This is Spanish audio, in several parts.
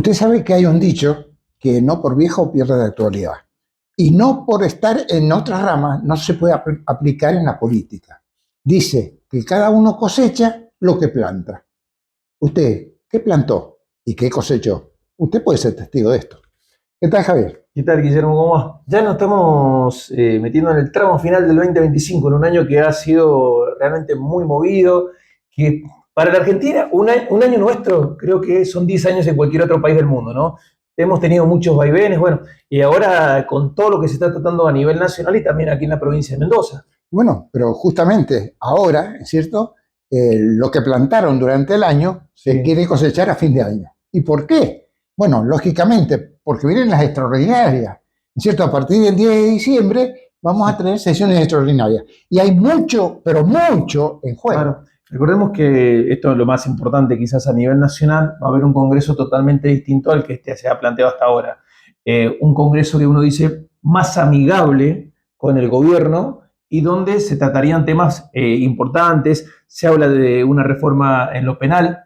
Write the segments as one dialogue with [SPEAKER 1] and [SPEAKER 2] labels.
[SPEAKER 1] Usted sabe que hay un dicho que no por viejo pierde de actualidad. Y no por estar en otras ramas no se puede aplicar en la política. Dice que cada uno cosecha lo que planta. Usted, ¿qué plantó y qué cosechó? Usted puede ser testigo de esto. ¿Qué tal, Javier?
[SPEAKER 2] ¿Qué tal, Guillermo? ¿Cómo va? Ya nos estamos metiendo en el tramo final del 2025, en un año que ha sido realmente muy movido, que para la Argentina, un año nuestro, creo que son 10 años en cualquier otro país del mundo, ¿no? Hemos tenido muchos vaivenes, bueno, y ahora con todo lo que se está tratando a nivel nacional y también aquí en la provincia de Mendoza.
[SPEAKER 1] Bueno, pero justamente ahora, ¿es cierto? Lo que plantaron durante el año se
[SPEAKER 2] Sí.
[SPEAKER 1] quiere cosechar a fin de año. ¿Y por qué? Bueno, lógicamente, porque vienen las extraordinarias. ¿Es cierto? A partir del 10 de diciembre vamos a tener sesiones extraordinarias. Y hay mucho, pero mucho en juego.
[SPEAKER 2] Claro, recordemos que esto es lo más importante, quizás a nivel nacional va a haber un congreso totalmente distinto al que se ha planteado hasta ahora. Un congreso que uno dice más amigable con el gobierno y donde se tratarían temas importantes. Se habla de una reforma en lo penal,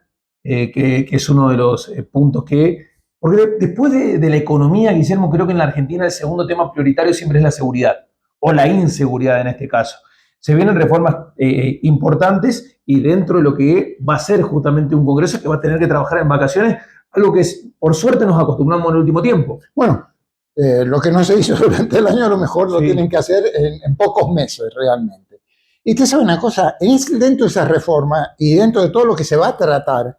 [SPEAKER 2] que es uno de los puntos que... Porque después de la economía, Guillermo, creo que en la Argentina el segundo tema prioritario siempre es la seguridad, o la inseguridad en este caso. Se vienen reformas importantes y dentro de lo que va a ser justamente un congreso que va a tener que trabajar en vacaciones, algo que por suerte nos acostumbramos en el último tiempo.
[SPEAKER 1] Bueno, lo que no se hizo durante el año a lo mejor lo
[SPEAKER 2] Sí.
[SPEAKER 1] tienen que hacer en pocos meses realmente. Y usted sabe una cosa, dentro de esa reforma y dentro de todo lo que se va a tratar,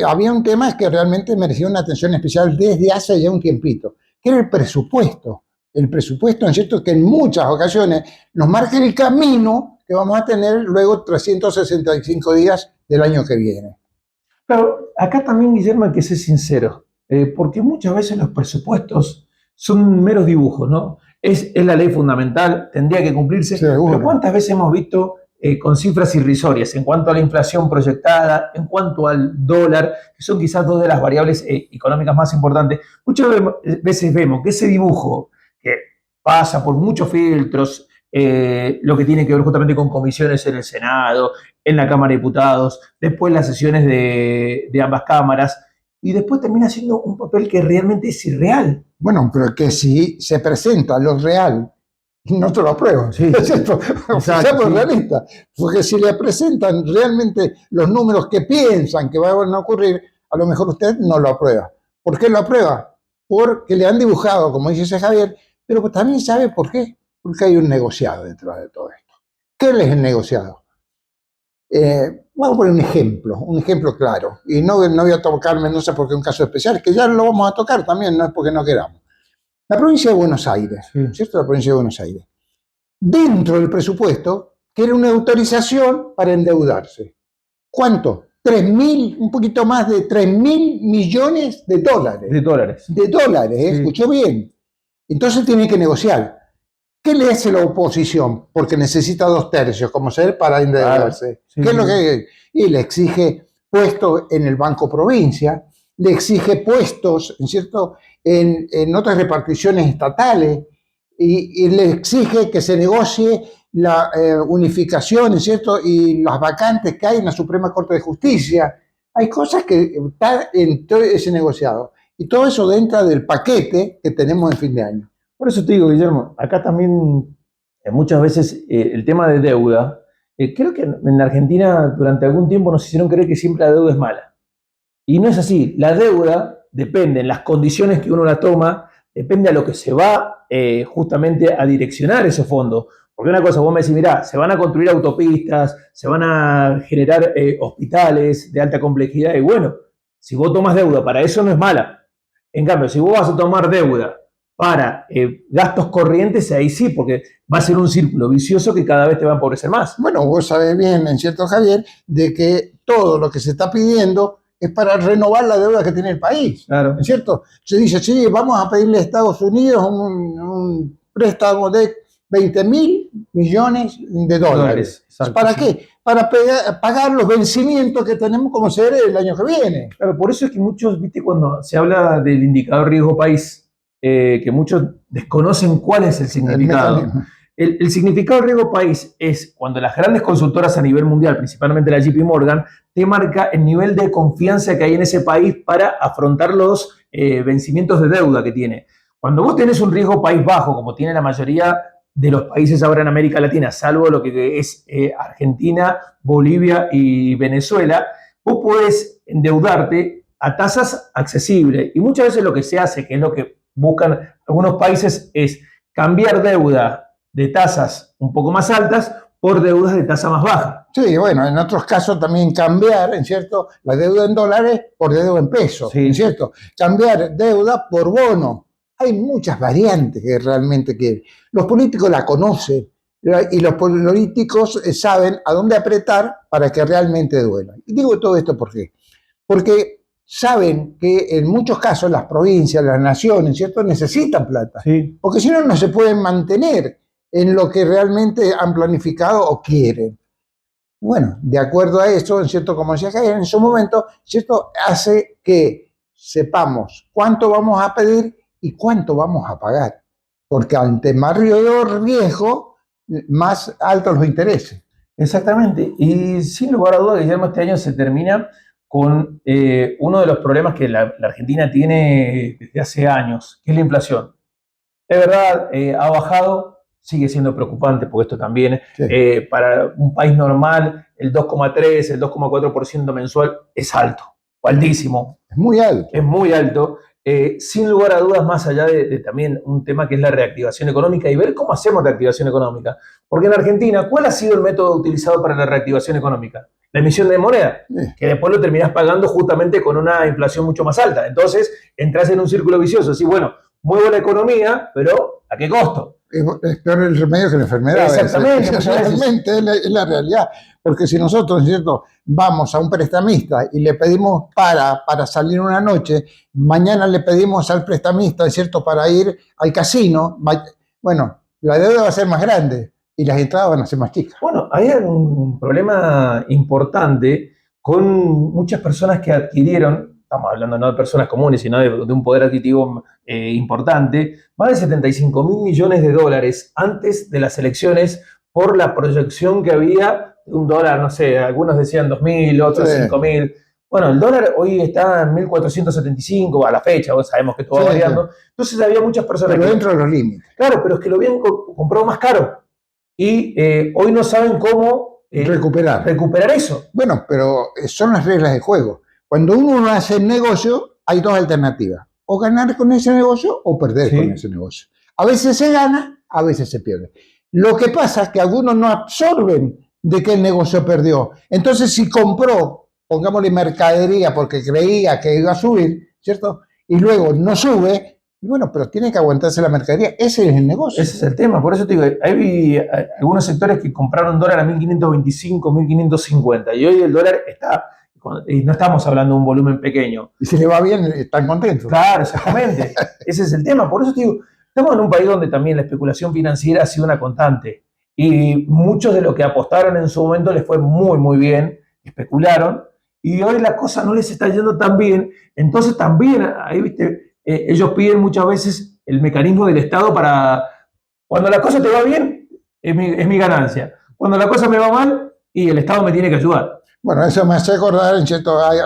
[SPEAKER 1] había un tema que realmente merecía una atención especial desde hace ya un tiempito, que era el presupuesto. El presupuesto, ¿no es cierto?, que en muchas ocasiones nos marca el camino que vamos a tener luego 365 días del año que viene.
[SPEAKER 2] Pero acá también, Guillermo, hay que ser sincero, porque muchas veces los presupuestos son meros dibujos, ¿no? Es la ley fundamental, tendría que cumplirse,
[SPEAKER 1] Seguro.
[SPEAKER 2] pero ¿cuántas veces hemos visto con cifras irrisorias en cuanto a la inflación proyectada, en cuanto al dólar, que son quizás dos de las variables económicas más importantes? Muchas veces vemos que ese dibujo, que pasa por muchos filtros, lo que tiene que ver justamente con comisiones en el Senado, en la Cámara de Diputados, después las sesiones de ambas cámaras, y después termina siendo un papel que realmente es irreal.
[SPEAKER 1] Bueno, pero que si se presenta lo real, no te lo aprueban.
[SPEAKER 2] Sí.
[SPEAKER 1] ¿Es cierto? Seamos
[SPEAKER 2] Sí.
[SPEAKER 1] realistas. Porque si le presentan realmente los números que piensan que van a ocurrir, a lo mejor usted no lo aprueba. ¿Por qué lo aprueba? Porque le han dibujado, como dice Javier, pero también sabe por qué. Porque hay un negociado detrás de todo esto. ¿Qué es el negociado? Vamos a poner un ejemplo claro. Y no voy a tocar Mendoza porque es un caso especial, que ya lo vamos a tocar también, no es porque no queramos. La provincia de Buenos Aires, ¿cierto? La provincia de Buenos Aires. Dentro del presupuesto, quiere una autorización para endeudarse. ¿Cuánto? 3.000, un poquito más de 3.000 millones de dólares.
[SPEAKER 2] De dólares.
[SPEAKER 1] De dólares,
[SPEAKER 2] Sí.
[SPEAKER 1] escuchó bien. Entonces tiene que negociar. ¿Qué le hace la oposición? Porque necesita 2/3, como ser, para endeudarse.
[SPEAKER 2] Claro. Sí,
[SPEAKER 1] ¿Qué es lo
[SPEAKER 2] sí.
[SPEAKER 1] que? Y le exige puestos en el Banco Provincia, le exige puestos, ¿cierto?, en otras reparticiones estatales, y le exige que se negocie la unificación, ¿cierto?, y las vacantes que hay en la Suprema Corte de Justicia. Hay cosas que están en todo ese negociado. Y todo eso dentro del paquete que tenemos en fin de año.
[SPEAKER 2] Por eso te digo, Guillermo, acá también muchas veces el tema de deuda, creo que en Argentina durante algún tiempo nos hicieron creer que siempre la deuda es mala. Y no es así. La deuda depende en las condiciones que uno la toma, depende a lo que se va justamente a direccionar esos fondos. Porque una cosa, vos me decís, mirá, se van a construir autopistas, se van a generar hospitales de alta complejidad, y bueno, si vos tomas deuda para eso no es mala. En cambio, si vos vas a tomar deuda para gastos corrientes, ahí sí, porque va a ser un círculo vicioso que cada vez te va a empobrecer más.
[SPEAKER 1] Bueno, vos sabés bien, en cierto, Javier, de que todo lo que se está pidiendo es para renovar la deuda que tiene el país.
[SPEAKER 2] Claro.
[SPEAKER 1] ¿Es cierto? Se dice, sí, vamos a pedirle a Estados Unidos un préstamo de 20.000 millones de dólares.
[SPEAKER 2] Exacto,
[SPEAKER 1] ¿Para
[SPEAKER 2] sí.
[SPEAKER 1] qué? Para pagar los vencimientos que tenemos como ser el año que viene.
[SPEAKER 2] Claro, por eso es que muchos, viste, cuando se habla del indicador riesgo país, que muchos desconocen cuál es el significado. el significado de riesgo país es cuando las grandes consultoras a nivel mundial, principalmente la JP Morgan, te marca el nivel de confianza que hay en ese país para afrontar los vencimientos de deuda que tiene. Cuando vos tenés un riesgo país bajo, como tiene la mayoría de los países ahora en América Latina, salvo lo que es Argentina, Bolivia y Venezuela, vos podés endeudarte a tasas accesibles. Y muchas veces lo que se hace, que es lo que buscan algunos países, es cambiar deuda de tasas un poco más altas por deudas de tasa más baja.
[SPEAKER 1] Sí, bueno, en otros casos también cambiar, ¿en cierto?, la deuda en dólares por deuda en pesos,
[SPEAKER 2] Sí.
[SPEAKER 1] ¿en cierto? Cambiar deuda por bono. Hay muchas variantes que realmente quieren. Los políticos la conocen y los políticos saben a dónde apretar para que realmente duela. Y digo todo esto ¿por qué? Porque saben que en muchos casos las provincias, las naciones, ¿cierto?, necesitan plata.
[SPEAKER 2] Sí.
[SPEAKER 1] Porque si no, no se pueden mantener en lo que realmente han planificado o quieren. Bueno, de acuerdo a eso, ¿cierto?, como decía Javier en su momento, ¿cierto?, hace que sepamos cuánto vamos a pedir y cuánto vamos a pagar. Porque ante mayor riesgo, más altos los intereses.
[SPEAKER 2] Exactamente. Y sin lugar a dudas, Guillermo, este año se termina con uno de los problemas que la Argentina tiene desde hace años, que es la inflación. Es verdad, ha bajado, sigue siendo preocupante, porque esto también,
[SPEAKER 1] Sí.
[SPEAKER 2] para un país normal, el 2,3, el 2,4% mensual es alto, o altísimo,
[SPEAKER 1] Es muy alto.
[SPEAKER 2] es muy alto. Sin lugar a dudas, más allá de también un tema que es la reactivación económica y ver cómo hacemos reactivación económica. Porque en Argentina, ¿cuál ha sido el método utilizado para la reactivación económica? La emisión de moneda, que después lo terminás pagando justamente con una inflación mucho más alta. Entonces, entras en un círculo vicioso. Así, bueno, muevo la economía, pero ¿a qué costo?
[SPEAKER 1] Es peor el remedio que la enfermedad.
[SPEAKER 2] Exactamente.
[SPEAKER 1] Realmente es la realidad. Porque si nosotros, ¿cierto?, vamos a un prestamista y le pedimos para salir una noche, mañana le pedimos al prestamista, ¿cierto?, para ir al casino, bueno, la deuda va a ser más grande y las entradas van a ser más chicas.
[SPEAKER 2] Bueno, hay un problema importante con muchas personas que adquirieron, estamos hablando no de personas comunes, sino de un poder adquisitivo importante, más de 75.000 millones de dólares antes de las elecciones por la proyección que había de un dólar, no sé, algunos decían 2.000, otros
[SPEAKER 1] Sí.
[SPEAKER 2] 5.000. Bueno, el dólar hoy está en 1.475 a la fecha, sabemos que todo va
[SPEAKER 1] Sí,
[SPEAKER 2] variando. Entonces había muchas personas
[SPEAKER 1] Pero
[SPEAKER 2] que...
[SPEAKER 1] dentro de los límites.
[SPEAKER 2] Claro, pero es que lo habían comprado más caro. Y hoy no saben cómo recuperar eso.
[SPEAKER 1] Bueno, pero son las reglas de juego. Cuando uno hace negocio, hay dos alternativas. O ganar con ese negocio o perder
[SPEAKER 2] Sí.
[SPEAKER 1] con ese negocio. A veces se gana, a veces se pierde. Lo que pasa es que algunos no absorben de que el negocio perdió. Entonces, si compró, pongámosle mercadería porque creía que iba a subir, ¿cierto? Y luego no sube, y bueno, pero tiene que aguantarse la mercadería. Ese es el negocio.
[SPEAKER 2] Ese es el tema. Por eso te digo, hay algunos sectores que compraron dólar a 1.525, 1.550. Y hoy el dólar está, y no estamos hablando de un volumen pequeño.
[SPEAKER 1] Y si le va bien, están contentos.
[SPEAKER 2] Claro, exactamente. Ese es el tema. Por eso te digo, estamos en un país donde también la especulación financiera ha sido una constante. Y muchos de los que apostaron en su momento les fue muy, muy bien, especularon, y hoy la cosa no les está yendo tan bien. Entonces también, ahí viste, ellos piden muchas veces el mecanismo del Estado para, cuando la cosa te va bien, es mi ganancia. Cuando la cosa me va mal, y el Estado me tiene que ayudar.
[SPEAKER 1] Bueno, eso me hace acordar, en cierto, hay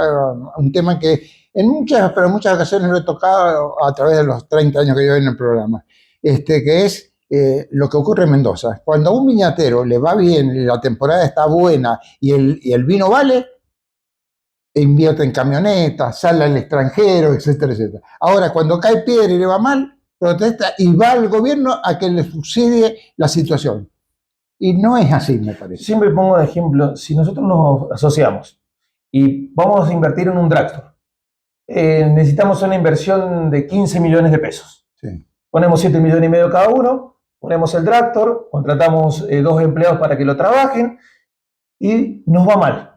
[SPEAKER 1] un tema que en muchas ocasiones lo he tocado a través de los 30 años que llevo en el programa, que es lo que ocurre en Mendoza. Cuando a un viñatero le va bien, la temporada está buena y el vino vale, invierte en camionetas, sale al extranjero, etcétera, etcétera. Ahora, cuando cae piedra y le va mal, protesta y va al gobierno a que le subsidie la situación. Y no es así, me parece.
[SPEAKER 2] Siempre pongo de ejemplo, si nosotros nos asociamos y vamos a invertir en un tractor, necesitamos una inversión de 15 millones de pesos.
[SPEAKER 1] Sí.
[SPEAKER 2] Ponemos 7,5 millones cada uno, ponemos el tractor, contratamos 2 empleados para que lo trabajen y nos va mal.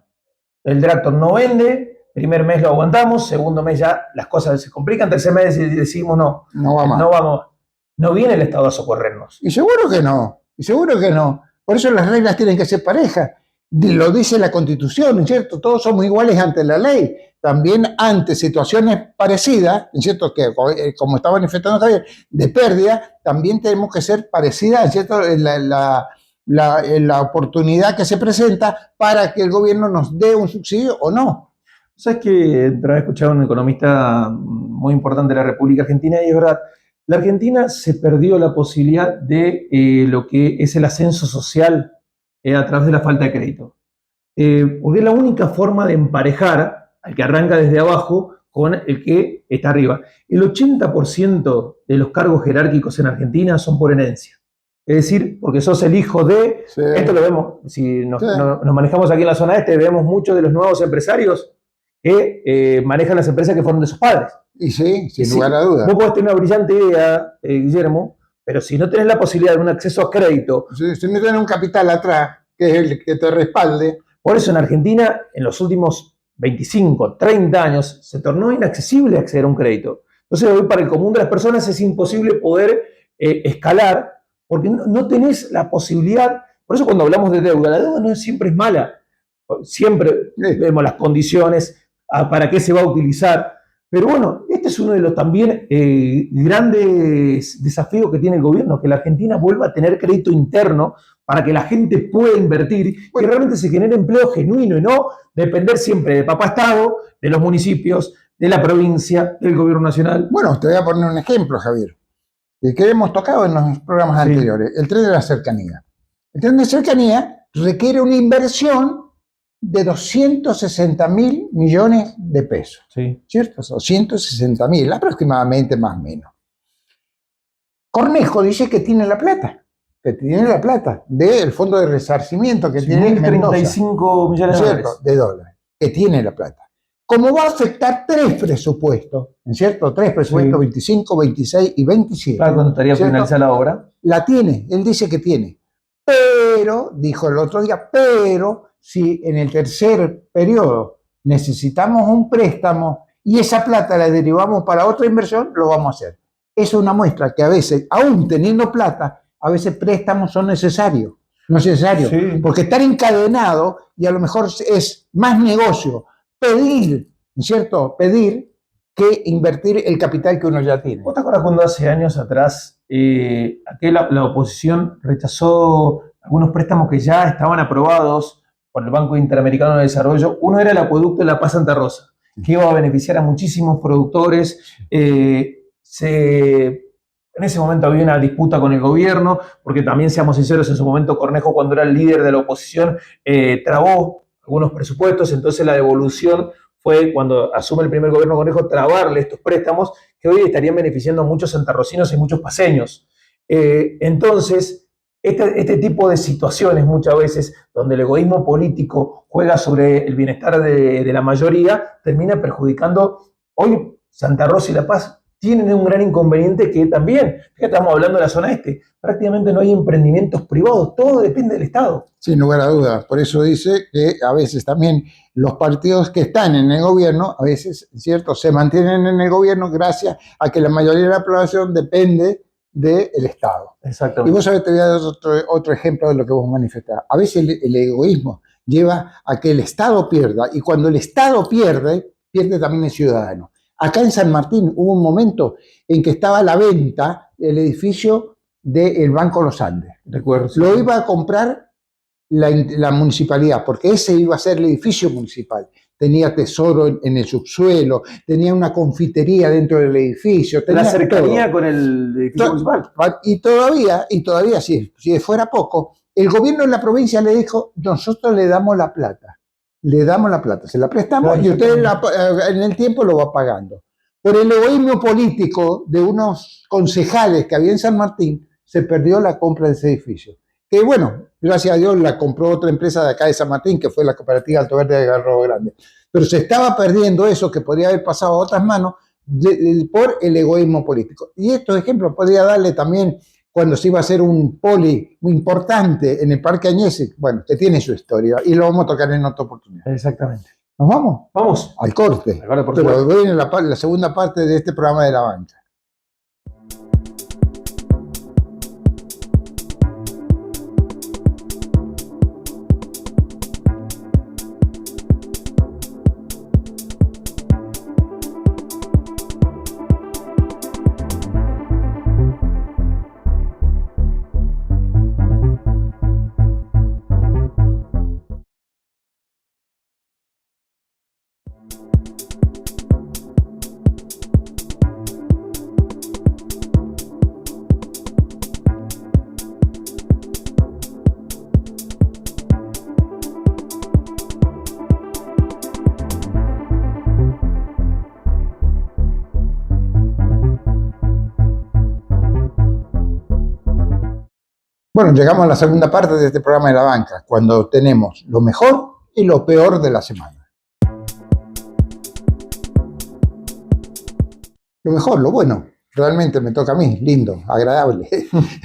[SPEAKER 2] El tractor no vende, primer mes lo aguantamos, segundo mes ya las cosas se complican, tercer mes decimos no vamos. No viene el Estado a socorrernos.
[SPEAKER 1] Y seguro que no, Por eso las reglas tienen que ser parejas. Lo dice la Constitución, ¿no es cierto? Todos somos iguales ante la ley. También ante situaciones parecidas, ¿no es cierto? Que como estaba manifestando Javier, de pérdida, también tenemos que ser parecidas, ¿no es cierto? La oportunidad que se presenta para que el gobierno nos dé un subsidio o no.
[SPEAKER 2] Sabes que otra vez escuchaba a un economista muy importante de la República Argentina y es verdad, la Argentina se perdió la posibilidad de lo que es el ascenso social a través de la falta de crédito. Porque es la única forma de emparejar al que arranca desde abajo con el que está arriba. El 80% de los cargos jerárquicos en Argentina son por herencia. Es decir, porque sos el hijo de...
[SPEAKER 1] Sí.
[SPEAKER 2] Esto lo vemos, si nos manejamos aquí en la zona este, vemos muchos de los nuevos empresarios que manejan las empresas que fueron de sus padres.
[SPEAKER 1] Y sí, sin lugar a dudas.
[SPEAKER 2] Vos podés tener una brillante idea, Guillermo, pero si no tenés la posibilidad de un acceso a crédito...
[SPEAKER 1] Si no tenés un capital atrás, que es el que te respalde...
[SPEAKER 2] Por eso en Argentina, en los últimos 25, 30 años, se tornó inaccesible acceder a un crédito. Entonces, hoy para el común de las personas es imposible poder escalar porque no tenés la posibilidad. Por eso cuando hablamos de deuda, la deuda no siempre es mala. Siempre vemos las condiciones, para qué se va a utilizar. Pero bueno, este es uno de los también grandes desafíos que tiene el gobierno, que la Argentina vuelva a tener crédito interno para que la gente pueda invertir y realmente se genere empleo genuino y no depender siempre de papá Estado, de los municipios, de la provincia, del gobierno nacional.
[SPEAKER 1] Bueno, te voy a poner un ejemplo, Javier, que hemos tocado en los programas anteriores, el tren de la cercanía. El tren de cercanía requiere una inversión de 260.000 millones de pesos, ¿cierto? 260.000, aproximadamente más o menos. Cornejo dice que tiene la plata. Del fondo de resarcimiento que tiene
[SPEAKER 2] 35 millones
[SPEAKER 1] de dólares, que tiene la plata. Como va a afectar tres presupuestos, ¿cierto? Tres presupuestos, 25, 26 y 27.
[SPEAKER 2] Claro, cuando estaría finalizada la obra.
[SPEAKER 1] La tiene, él dice que tiene. Pero, dijo el otro día, si en el tercer periodo necesitamos un préstamo y esa plata la derivamos para otra inversión, lo vamos a hacer. Es una muestra que a veces, aún teniendo plata, a veces préstamos son necesarios. Porque estar encadenado y a lo mejor es más negocio pedir, ¿cierto? Pedir que invertir el capital que uno ya tiene.
[SPEAKER 2] ¿Vos te acuerdas cuando hace años atrás la oposición rechazó algunos préstamos que ya estaban aprobados por el Banco Interamericano de Desarrollo? Uno era el acueducto de La Paz Santa Rosa, que iba a beneficiar a muchísimos productores. En ese momento había una disputa con el gobierno, porque también, seamos sinceros, en su momento Cornejo, cuando era el líder de la oposición, trabó algunos presupuestos, entonces la devolución fue, cuando asume el primer gobierno Cornejo, trabarle estos préstamos que hoy estarían beneficiando a muchos santarrocinos y muchos paceños. Entonces, este tipo de situaciones muchas veces, donde el egoísmo político juega sobre el bienestar de la mayoría, termina perjudicando. Hoy Santa Rosa y La Paz tienen un gran inconveniente que también, fíjate, estamos hablando de la zona este, prácticamente no hay emprendimientos privados, todo depende del Estado.
[SPEAKER 1] Sin lugar a dudas, por eso dice que a veces también los partidos que están en el gobierno, a veces, ¿cierto?, se mantienen en el gobierno gracias a que la mayoría de la población depende del Estado.
[SPEAKER 2] Exactamente.
[SPEAKER 1] Y vos sabés, te voy a dar otro ejemplo de lo que vos manifestás. A veces el egoísmo lleva a que el Estado pierda, y cuando el Estado pierde también el ciudadano. Acá en San Martín hubo un momento en que estaba a la venta el edificio del Banco Los Andes.
[SPEAKER 2] Recuerdo.
[SPEAKER 1] Lo iba a comprar la municipalidad, porque ese iba a ser el edificio municipal. Tenía tesoro en el subsuelo, tenía una confitería dentro del edificio.
[SPEAKER 2] La cercanía todo con el edificio municipal.
[SPEAKER 1] Y todavía, si fuera poco, el gobierno de la provincia le dijo: nosotros le damos la plata. Se la prestamos, claro, y usted en el tiempo lo va pagando. Por el egoísmo político de unos concejales que había en San Martín, se perdió la compra de ese edificio. Que bueno, gracias a Dios la compró otra empresa de acá de San Martín, que fue la cooperativa Alto Verde de Garrobo Grande. Pero se estaba perdiendo eso que podría haber pasado a otras manos por el egoísmo político. Y estos ejemplos podría darle también cuando se iba a hacer un poli muy importante en el Parque Añese, bueno, que tiene su historia, y lo vamos a tocar en otra oportunidad.
[SPEAKER 2] Exactamente.
[SPEAKER 1] ¿Nos vamos?
[SPEAKER 2] Vamos.
[SPEAKER 1] Al corte. Pero viene la segunda parte de este programa de La Banca. Bueno, llegamos a la segunda parte de este programa de la banca, cuando tenemos lo mejor y lo peor de la semana. Lo mejor, lo bueno, realmente me toca a mí, lindo, agradable,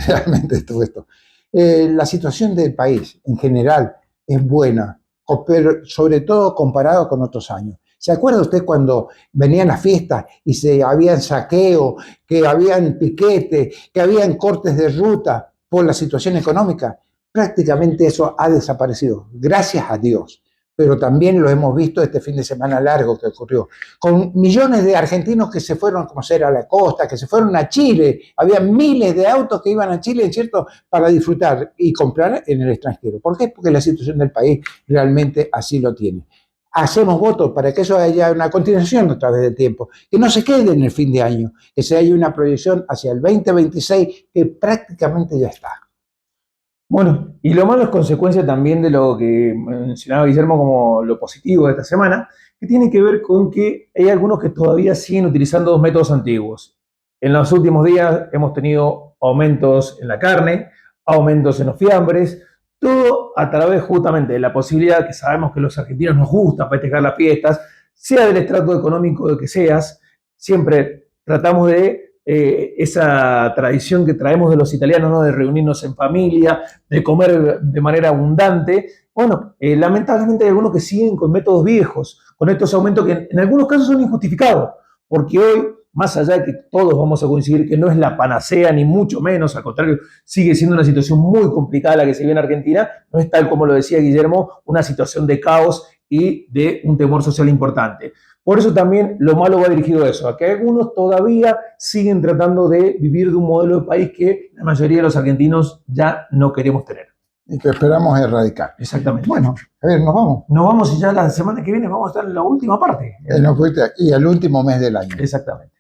[SPEAKER 1] realmente todo esto. La situación del país en general es buena, pero sobre todo comparado con otros años. ¿Se acuerda usted cuando venían las fiestas y habían saqueo, que habían piquetes, que habían cortes de ruta por la situación económica? Prácticamente eso ha desaparecido, gracias a Dios. Pero también lo hemos visto este fin de semana largo que ocurrió, con millones de argentinos que se fueron a conocer a la costa, que se fueron a Chile. Había miles de autos que iban a Chile, ¿cierto?, para disfrutar y comprar en el extranjero. ¿Por qué? Porque la situación del país realmente así lo tiene. Hacemos votos para que eso haya una continuación a través del tiempo, que no se quede en el fin de año, que se haya una proyección hacia el 2026 que prácticamente ya está.
[SPEAKER 2] Bueno, y lo malo es consecuencia también de lo que mencionaba Guillermo como lo positivo de esta semana, que tiene que ver con que hay algunos que todavía siguen utilizando dos métodos antiguos. En los últimos días hemos tenido aumentos en la carne, aumentos en los fiambres, todo a través justamente de la posibilidad que sabemos que los argentinos nos gusta festejar las fiestas, sea del estrato económico de que seas, siempre tratamos de esa tradición que traemos de los italianos, ¿no?, de reunirnos en familia, de comer de manera abundante. Bueno, lamentablemente hay algunos que siguen con métodos viejos, con estos aumentos que en algunos casos son injustificados, porque hoy, más allá de que todos vamos a coincidir que no es la panacea, ni mucho menos, al contrario, sigue siendo una situación muy complicada la que se vive en Argentina, no es tal como lo decía Guillermo, una situación de caos y de un temor social importante. Por eso también lo malo va dirigido a eso, a que algunos todavía siguen tratando de vivir de un modelo de país que la mayoría de los argentinos ya no queremos tener.
[SPEAKER 1] Y que esperamos erradicar.
[SPEAKER 2] Exactamente.
[SPEAKER 1] Bueno, a ver, nos vamos.
[SPEAKER 2] Nos vamos y ya la semana que viene vamos a estar en la última parte.
[SPEAKER 1] Y el último mes del año.
[SPEAKER 2] Exactamente.